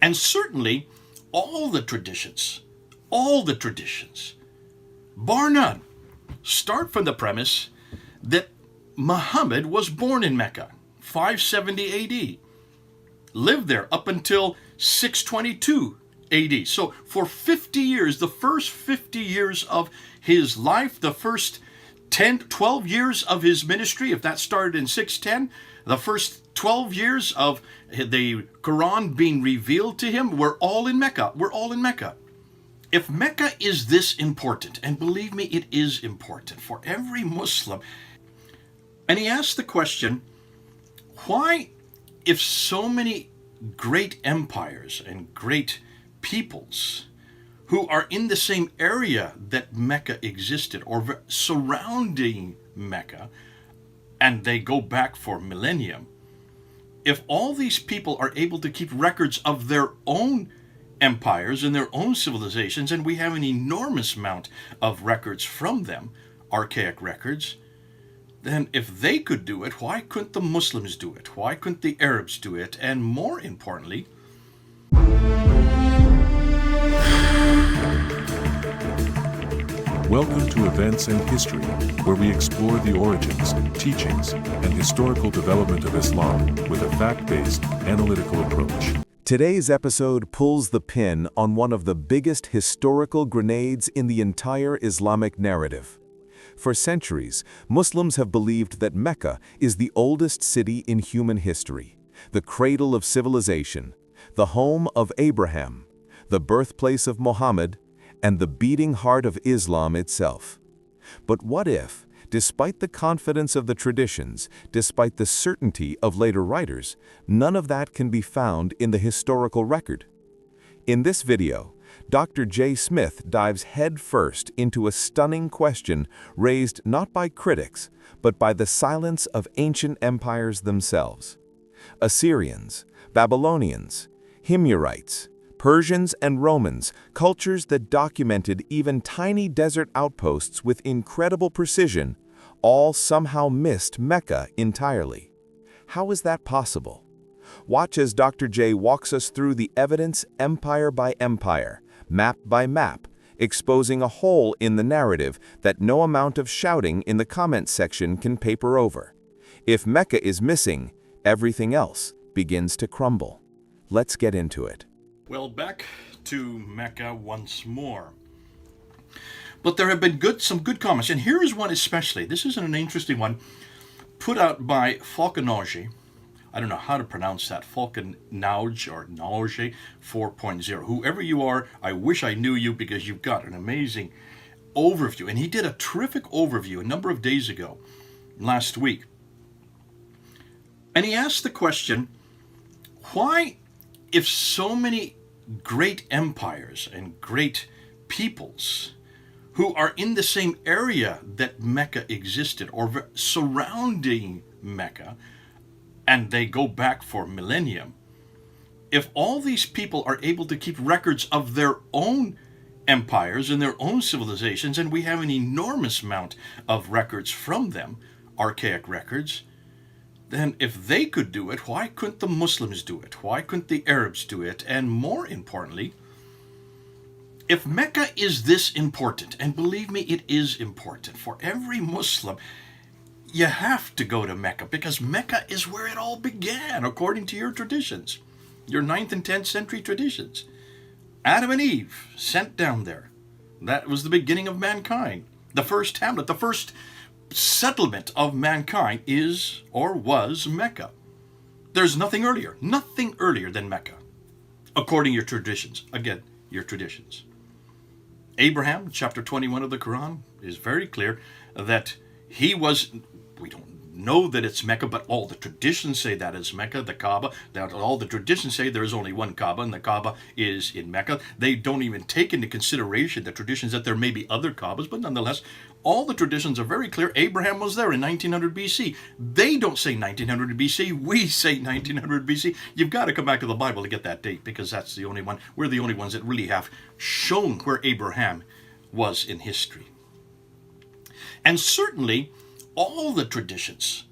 And certainly all the traditions, bar none, start from the premise that Muhammad was born in Mecca, 570 AD, lived there up until 622 AD. So for 50 years, the first 50 years of his life, the first 10, 12 years of his ministry, if that started in 610, the first 12 years of the Quran being revealed to him, we're all in Mecca. We're all in Mecca. If Mecca is this important, and believe me, it is important for every Muslim, and he asked the question, why, if so many great empires and great peoples who are in the same area that Mecca existed or surrounding Mecca, and they go back for millennium, if all these people are able to keep records of their own empires and their own civilizations, and we have an enormous amount of records from them, archaic records, then if they could do it, why couldn't the Muslims do it? Why couldn't the Arabs do it? And more importantly, welcome to Events and History, where we explore the origins, teachings, and historical development of Islam with a fact-based, analytical approach. Today's episode pulls the pin on one of the biggest historical grenades in the entire Islamic narrative. For centuries, Muslims have believed that Mecca is the oldest city in human history, the cradle of civilization, the home of Abraham, the birthplace of Muhammad, and the beating heart of Islam itself. But what if, despite the confidence of the traditions, despite the certainty of later writers, none of that can be found in the historical record? In this video, Dr. J. Smith dives headfirst into a stunning question raised not by critics, but by the silence of ancient empires themselves. Assyrians, Babylonians, Himyarites, Persians and Romans, cultures that documented even tiny desert outposts with incredible precision, all somehow missed Mecca entirely. How is that possible? Watch as Dr. J walks us through the evidence empire by empire, map by map, exposing a hole in the narrative that no amount of shouting in the comments section can paper over. If Mecca is missing, everything else begins to crumble. Let's get into it. well, back to Mecca once more. But there have been some good comments, and here is one especially. This is an interesting one, put out by Falconauge. I don't know how to pronounce that, Falconauge or Nauge 4.0. Whoever you are, I wish I knew you because you've got an amazing overview. And he did a terrific overview a number of days ago, last week. And he asked the question, why, if so many great empires and great peoples who are in the same area that Mecca existed or surrounding Mecca, and they go back for millennium, if all these people are able to keep records of their own empires and their own civilizations, and we have an enormous amount of records from them, archaic records, then if they could do it, why couldn't the Muslims do it? Why couldn't the Arabs do it? And more importantly, if Mecca is this important, and believe me, it is important for every Muslim, you have to go to Mecca because Mecca is where it all began, according to your traditions, your 9th and 10th century traditions. Adam and Eve sent down there. That was the beginning of mankind. The first hamlet, the first settlement of mankind is or was Mecca. There's nothing earlier than Mecca, according to your traditions. Again, your traditions. Abraham, chapter 21 of the Quran, is very clear that he was, we don't know that it's Mecca, but all the traditions say that is Mecca, the Kaaba. That all the traditions say there is only one Kaaba, and the Kaaba is in Mecca. They don't even take into consideration the traditions that there may be other Kaabas, but nonetheless, all the traditions are very clear. Abraham was there in 1900 BC. They don't say 1900 BC. We say 1900 BC. You've got to come back to the Bible to get that date, because that's the only one. We're the only ones that really have shown where Abraham was in history. And certainly, all the traditions,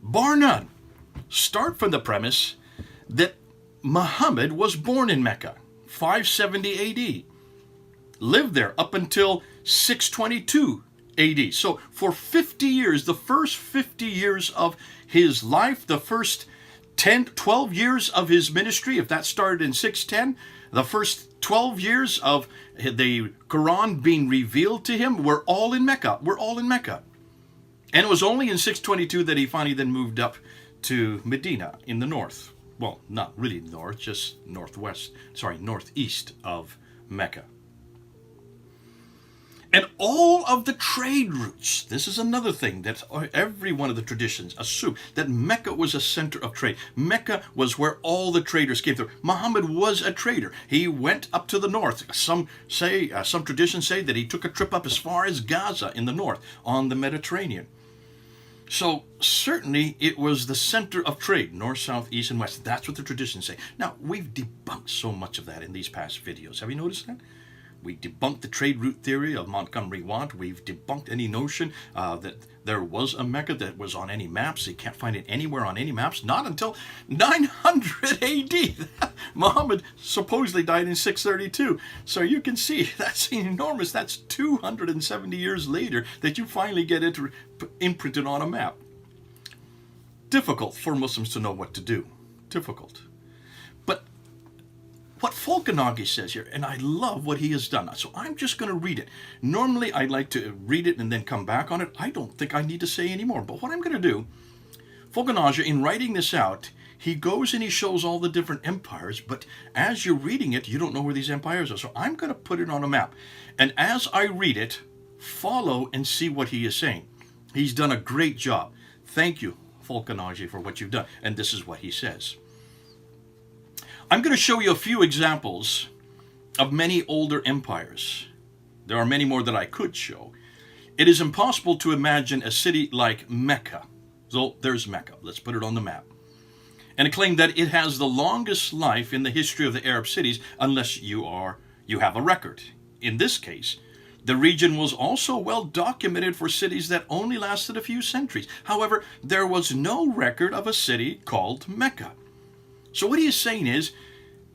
bar none, start from the premise that Muhammad was born in Mecca, 570 AD. Lived there up until 622 AD. So for 50 years, the first 50 years of his life, the first 12 years of his ministry, if that started in 610, the first 12 years of the Quran being revealed to him were all in Mecca. We're all in Mecca. And it was only in 622 that he finally then moved up to Medina in the north. Well, not really north, just northeast of Mecca. And all of the trade routes, this is another thing that every one of the traditions assume, that Mecca was a center of trade. Mecca was where all the traders came through. Muhammad was a trader. He went up to the north. Some traditions say that he took a trip up as far as Gaza in the north on the Mediterranean. So certainly it was the center of trade, north, south, east, and west. That's what the traditions say. Now, we've debunked so much of that in these past videos. Have you noticed that? We debunked the trade route theory of Montgomery Watt. We've debunked any notion that there was a Mecca that was on any maps. You can't find it anywhere on any maps. Not until 900 AD. Muhammad supposedly died in 632. So you can see that's enormous. That's 270 years later that you finally get it imprinted on a map. Difficult for Muslims to know what to do. Difficult. But what Falkenhagen says here, and I love what he has done. So I'm just going to read it. Normally, I'd like to read it and then come back on it. I don't think I need to say any more. But what I'm going to do, Falkenhagen, in writing this out, he goes and he shows all the different empires. But as you're reading it, you don't know where these empires are. So I'm going to put it on a map. And as I read it, follow and see what he is saying. He's done a great job. Thank you, Falkenhagen, for what you've done. And this is what he says. I'm going to show you a few examples of many older empires. There are many more that I could show. It is impossible to imagine a city like Mecca. So there's Mecca. Let's put it on the map. And claim that it has the longest life in the history of the Arab cities unless you have a record. In this case, the region was also well documented for cities that only lasted a few centuries. However, there was no record of a city called Mecca. So what he is saying is,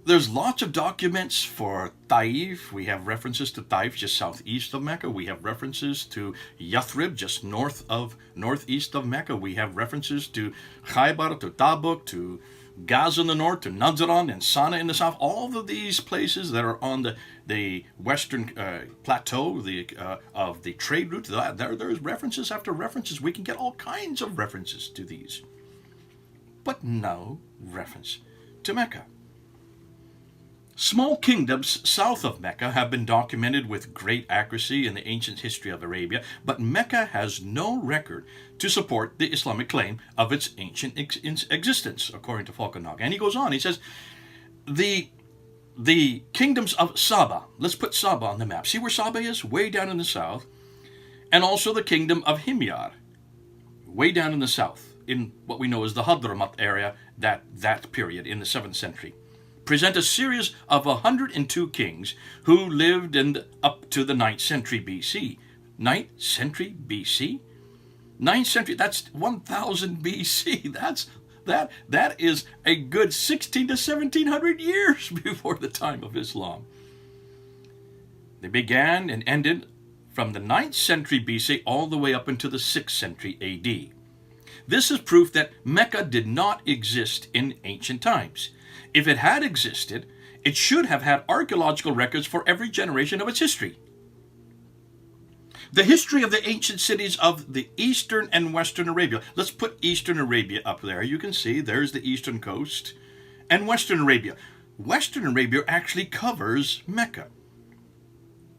there's lots of documents for Taif. We have references to Taif just southeast of Mecca. We have references to Yathrib just northeast of Mecca. We have references to Khaybar, to Tabuk, to Gaza in the north, to Najran and Sana in the south. All of these places that are on the western plateau of the trade route, there's references after references. We can get all kinds of references to these. But no reference to Mecca. Small kingdoms south of Mecca have been documented with great accuracy in the ancient history of Arabia, but Mecca has no record to support the Islamic claim of its ancient existence, according to Falkenhagen. And he goes on, he says, the kingdoms of Saba, let's put Saba on the map. See where Saba is? Way down in the south. And also the kingdom of Himyar, way down in the south, in what we know as the Hadramaut area, that period in the 7th century. Present a series of 102 kings who lived up to the 9th century BC. 9th century BC? 9th century, that's 1000 BC. That is a good 16 to 1700 years before the time of Islam. They began and ended from the 9th century BC all the way up into the 6th century AD. This is proof that Mecca did not exist in ancient times. If it had existed, it should have had archaeological records for every generation of its history. The history of the ancient cities of the eastern and western Arabia. Let's put eastern Arabia up there. You can see there's the eastern coast and western Arabia. Western Arabia actually covers Mecca.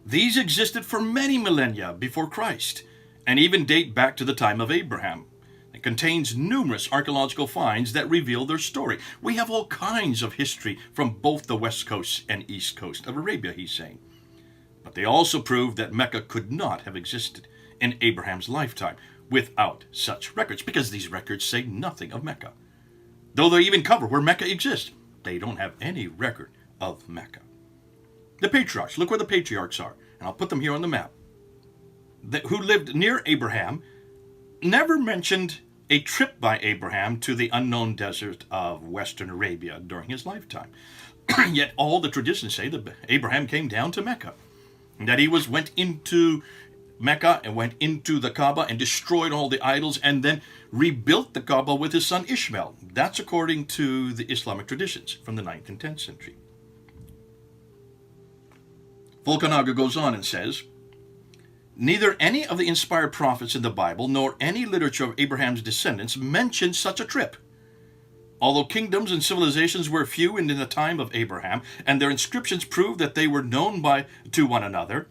These existed for many millennia before Christ and even date back to the time of Abraham. It contains numerous archaeological finds that reveal their story. We have all kinds of history from both the west coast and east coast of Arabia, he's saying. But they also prove that Mecca could not have existed in Abraham's lifetime without such records, because these records say nothing of Mecca. Though they even cover where Mecca exists, they don't have any record of Mecca. The patriarchs, look where the patriarchs are, and I'll put them here on the map, who lived near Abraham, never mentioned a trip by Abraham to the unknown desert of Western Arabia during his lifetime. Yet all the traditions say that Abraham came down to Mecca, and that he went into Mecca and went into the Kaaba and destroyed all the idols and then rebuilt the Kaaba with his son Ishmael. That's according to the Islamic traditions from the 9th and 10th century. Volkanaga goes on and says, neither any of the inspired prophets in the Bible nor any literature of Abraham's descendants mention such a trip. Although kingdoms and civilizations were few in the time of Abraham, and their inscriptions prove that they were known to one another,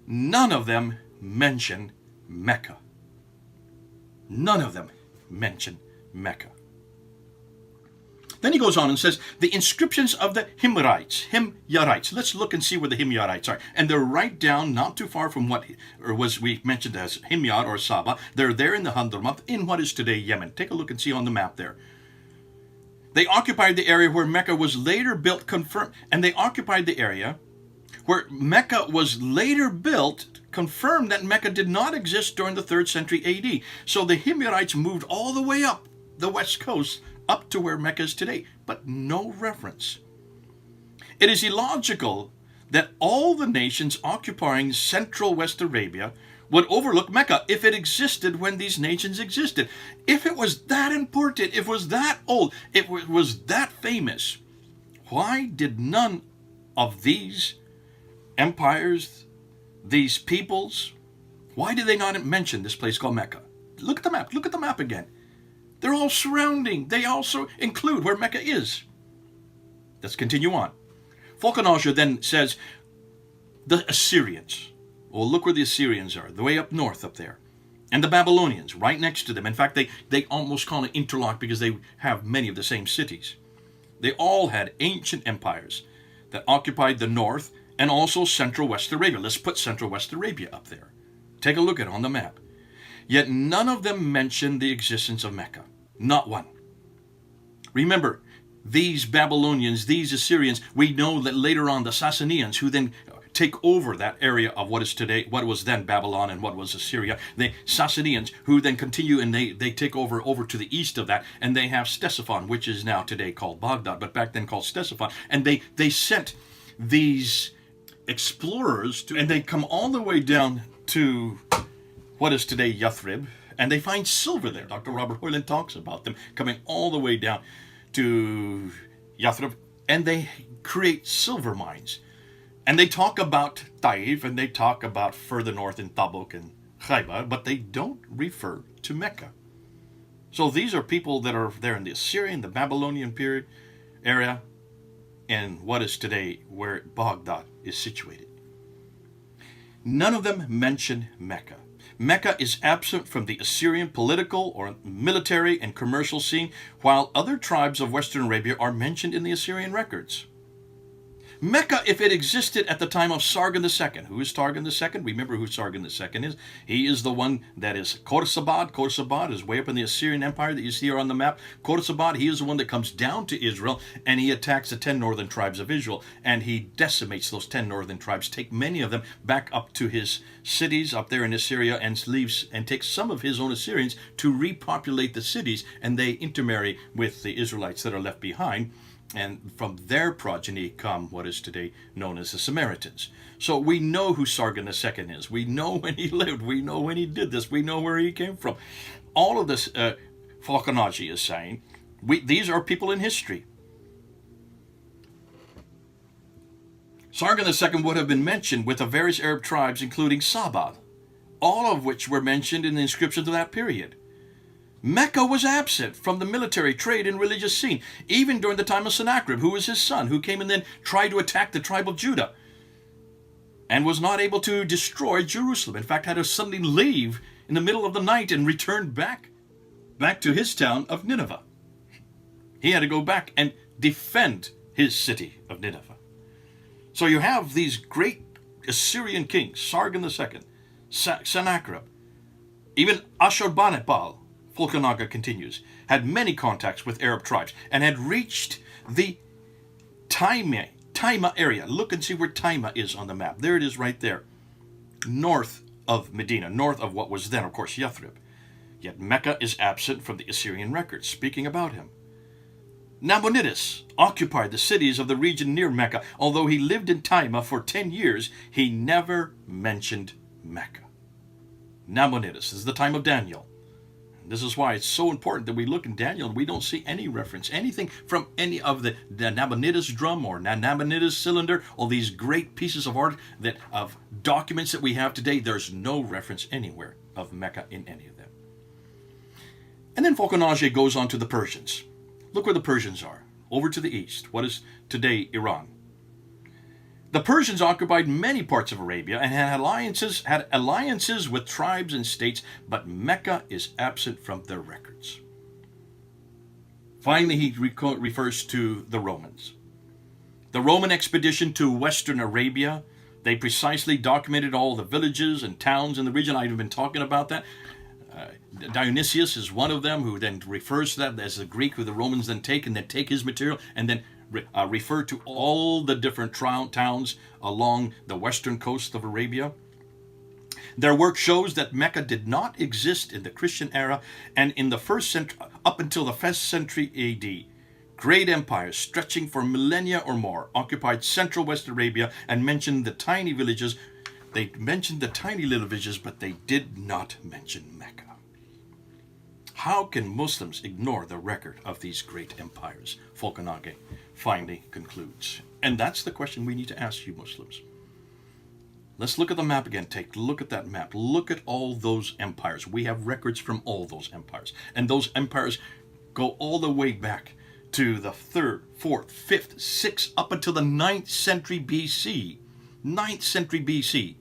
none of them mention Mecca. None of them mention Mecca. Then he goes on and says, the inscriptions of the Himyarites. Let's look and see where the Himyarites are. And they're right down, not too far from what we mentioned as Himyar or Saba. They're there in the Hadramaut, in what is today Yemen. Take a look and see on the map there. They occupied the area where Mecca was later built, and they occupied the area where Mecca was later built, confirmed that Mecca did not exist during the 3rd century AD. So the Himyarites moved all the way up the west coast, up to where Mecca is today, but no reference. It is illogical that all the nations occupying central West Arabia would overlook Mecca if it existed when these nations existed. If it was that important, if it was that old, if it was that famous, why did none of these empires, these peoples, why did they not mention this place called Mecca? Look at the map. Look at the map again. They're all surrounding. They also include where Mecca is. Let's continue on. Volkanaga then says, the Assyrians. Well, look where the Assyrians are, the way up north up there. And the Babylonians, right next to them. In fact, they almost call it interlocked because they have many of the same cities. They all had ancient empires that occupied the north and also central West Arabia. Let's put central West Arabia up there. Take a look at it on the map. Yet none of them mention the existence of Mecca. Not one. Remember, these Babylonians, these Assyrians, we know that later on the Sassanians, who then take over that area of what is today, what was then Babylon and what was Assyria, the Sassanians, who then continue and they take over to the east of that, and they have Ctesiphon, which is now today called Baghdad, but back then called Ctesiphon, and they sent these explorers and they come all the way down to what is today Yathrib, and they find silver there. Dr. Robert Hoyland talks about them coming all the way down to Yathrib, and they create silver mines. And they talk about Taif, and they talk about further north in Tabuk and Khaybar, but they don't refer to Mecca. So these are people that are there in the Assyrian, the Babylonian period area, and what is today where Baghdad is situated. None of them mention Mecca. Mecca is absent from the Assyrian political or military and commercial scene, while other tribes of Western Arabia are mentioned in the Assyrian records. Mecca, if it existed at the time of Sargon II. Who is Sargon II? Remember who Sargon II is. He is the one that is Khorsabad. Khorsabad is way up in the Assyrian Empire that you see here on the map. Khorsabad, he is the one that comes down to Israel, and he attacks the 10 northern tribes of Israel, and he decimates those 10 northern tribes, take many of them back up to his cities up there in Assyria, and leaves and takes some of his own Assyrians to repopulate the cities, and they intermarry with the Israelites that are left behind. And from their progeny come what is today known as the Samaritans. So we know who Sargon II is. We know when he lived. We know when he did this. We know where he came from. All of this, Volkanaga is saying, these are people in history. Sargon II would have been mentioned with the various Arab tribes, including Saba, all of which were mentioned in the inscriptions of that period. Mecca was absent from the military, trade, and religious scene, even during the time of Sennacherib, who was his son, who came and then tried to attack the tribe of Judah and was not able to destroy Jerusalem. In fact, had to suddenly leave in the middle of the night and return back to his town of Nineveh. He had to go back and defend his city of Nineveh. So you have these great Assyrian kings, Sargon II, Sennacherib, even Ashurbanipal, Volkanaga continues, had many contacts with Arab tribes and had reached the Taima area. Look and see where Taima is on the map. There it is right there. North of Medina, north of what was then, of course, Yathrib. Yet Mecca is absent from the Assyrian records, speaking about him. Nabonidus occupied the cities of the region near Mecca. Although he lived in Taima for 10 years, he never mentioned Mecca. Nabonidus is the time of Daniel. This is why it's so important that we look in Daniel and we don't see any reference, anything from any of the Nabonidus drum or Nabonidus cylinder, all these great pieces of art, of documents that we have today. There's no reference anywhere of Mecca in any of them. And then Falconager goes on to the Persians. Look where the Persians are, over to the east, what is today Iran. The Persians occupied many parts of Arabia and had alliances with tribes and states, but Mecca is absent from their records. Finally, he refers to the Romans. The Roman expedition to Western Arabia, they precisely documented all the villages and towns in the region. I've been talking about that. Dionysius is one of them, who then refers to that as the Greek who the Romans then take, and then take his material and then refer to all the different towns along the western coast of Arabia. Their work shows that Mecca did not exist in the Christian era, and in the first century, up until the 1st century AD, great empires stretching for millennia or more occupied central West Arabia and mentioned the tiny villages. They mentioned the tiny little villages, but they did not mention Mecca. How can Muslims ignore the record of these great empires? Falconager finally concludes. And that's the question we need to ask you Muslims. Let's look at the map again. Take a look at that map. Look at all those empires. We have records from all those empires. And those empires go all the way back to the 3rd, 4th, 5th, 6th, up until the 9th century BC. 9th century BC.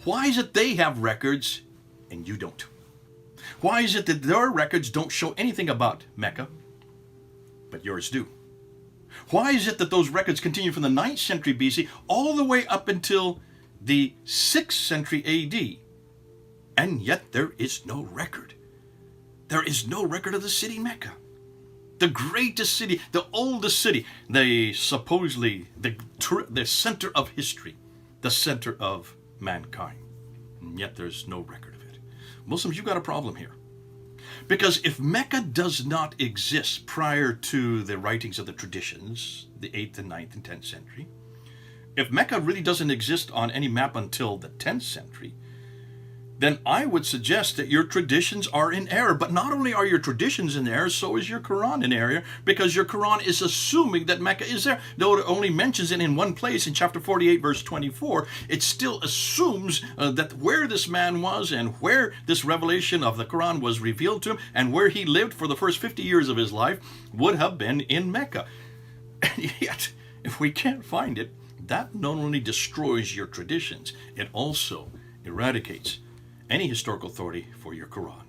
Why is it they have records and you don't? Why is it that their records don't show anything about Mecca, but yours do? Why is it that those records continue from the 9th century BC all the way up until the 6th century AD, and yet there is no record? There is no record of the city Mecca, the greatest city, the oldest city, the supposedly the center of history, the center of mankind, and yet there's no record of it. Muslims, you've got a problem here. Because if Mecca does not exist prior to the writings of the traditions, the 8th and 9th and 10th century, if Mecca really doesn't exist on any map until the 10th century, then I would suggest that your traditions are in error. But not only are your traditions in error, so is your Quran in error, because your Quran is assuming that Mecca is there. Though it only mentions it in one place, in chapter 48, verse 24, it still assumes that where this man was and where this revelation of the Quran was revealed to him and where he lived for the first 50 years of his life would have been in Mecca. And yet, if we can't find it, that not only destroys your traditions, it also eradicates any historical authority for your Quran.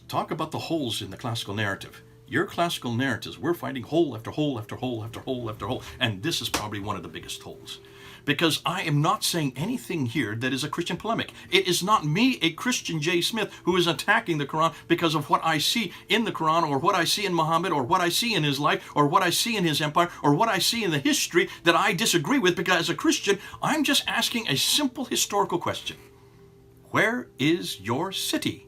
Talk about the holes in the classical narrative. Your classical narratives, we're finding hole after hole after hole after hole after hole, and this is probably one of the biggest holes. Because I am not saying anything here that is a Christian polemic. It is not me, a Christian J. Smith, who is attacking the Quran because of what I see in the Quran, or what I see in Muhammad, or what I see in his life, or what I see in his empire, or what I see in the history that I disagree with. Because as a Christian, I'm just asking a simple historical question. Where is your city?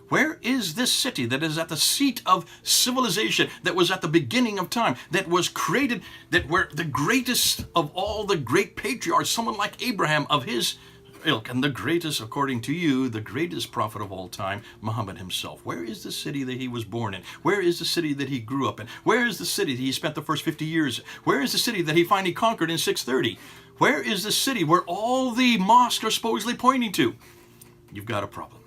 Where is this city that is at the seat of civilization, that was at the beginning of time, that was created, that were the greatest of all the great patriarchs, someone like Abraham of his ilk, and the greatest, according to you, the greatest prophet of all time, Muhammad himself? Where is the city that he was born in? Where is the city that he grew up in? Where is the city that he spent the first 50 years? Where is the city that he finally conquered in 630? Where is the city where all the mosques are supposedly pointing to? You've got a problem.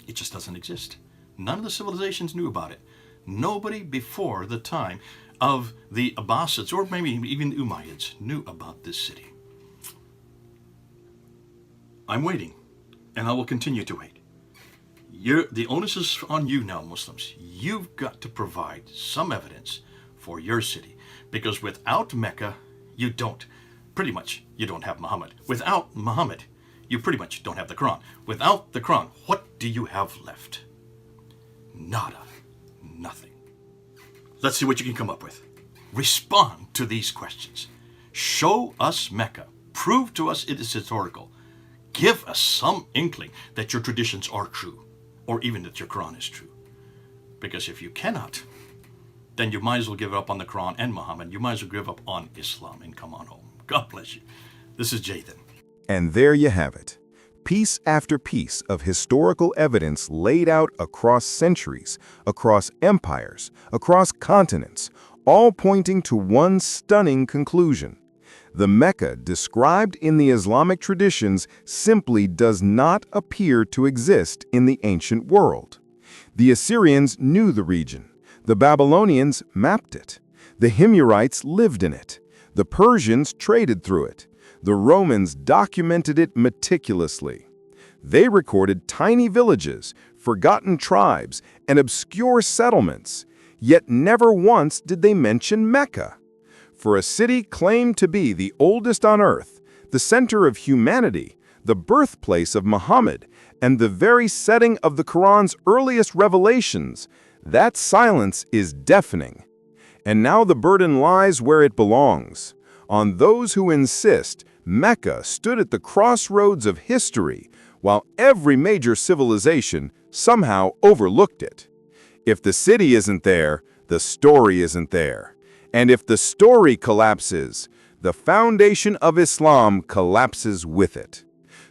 It just doesn't exist. None of the civilizations knew about it. Nobody before the time of the Abbasids, or maybe even the Umayyads, knew about this city. I'm waiting, and I will continue to wait. The onus is on you now, Muslims. You've got to provide some evidence for your city, because without Mecca, you don't have Muhammad. Without Muhammad, you pretty much don't have the Quran. Without the Quran, what do you have left? Nada. Nothing. Let's see what you can come up with. Respond to these questions. Show us Mecca. Prove to us it is historical. Give us some inkling that your traditions are true. or even that your Quran is true. Because if you cannot, then you might as well give up on the Quran and Muhammad. You might as well give up on Islam and come on home. God bless you. This is Jathan. And there you have it. Piece after piece of historical evidence laid out across centuries, across empires, across continents, all pointing to one stunning conclusion. The Mecca described in the Islamic traditions simply does not appear to exist in the ancient world. The Assyrians knew the region. The Babylonians mapped it. The Himyarites lived in it. The Persians traded through it. The Romans documented it meticulously. They recorded tiny villages, forgotten tribes, and obscure settlements, yet never once did they mention Mecca. For a city claimed to be the oldest on earth, the center of humanity, the birthplace of Muhammad, and the very setting of the Quran's earliest revelations, that silence is deafening. And now the burden lies where it belongs, on those who insist Mecca stood at the crossroads of history, while every major civilization somehow overlooked it. If the city isn't there, the story isn't there. And if the story collapses, the foundation of Islam collapses with it.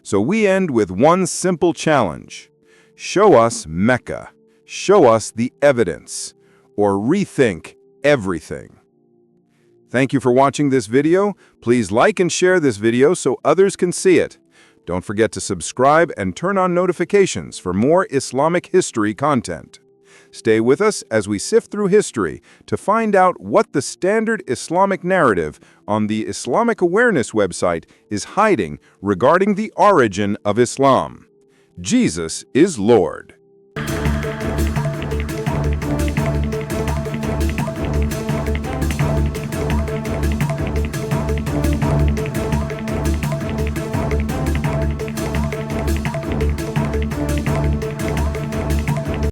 So we end with one simple challenge. Show us Mecca. Show us the evidence. Or rethink everything. Thank you for watching this video. Please like and share this video so others can see it. Don't forget to subscribe and turn on notifications for more Islamic history content. Stay with us as we sift through history to find out what the standard Islamic narrative on the Islamic Awareness website is hiding regarding the origin of Islam. Jesus is Lord.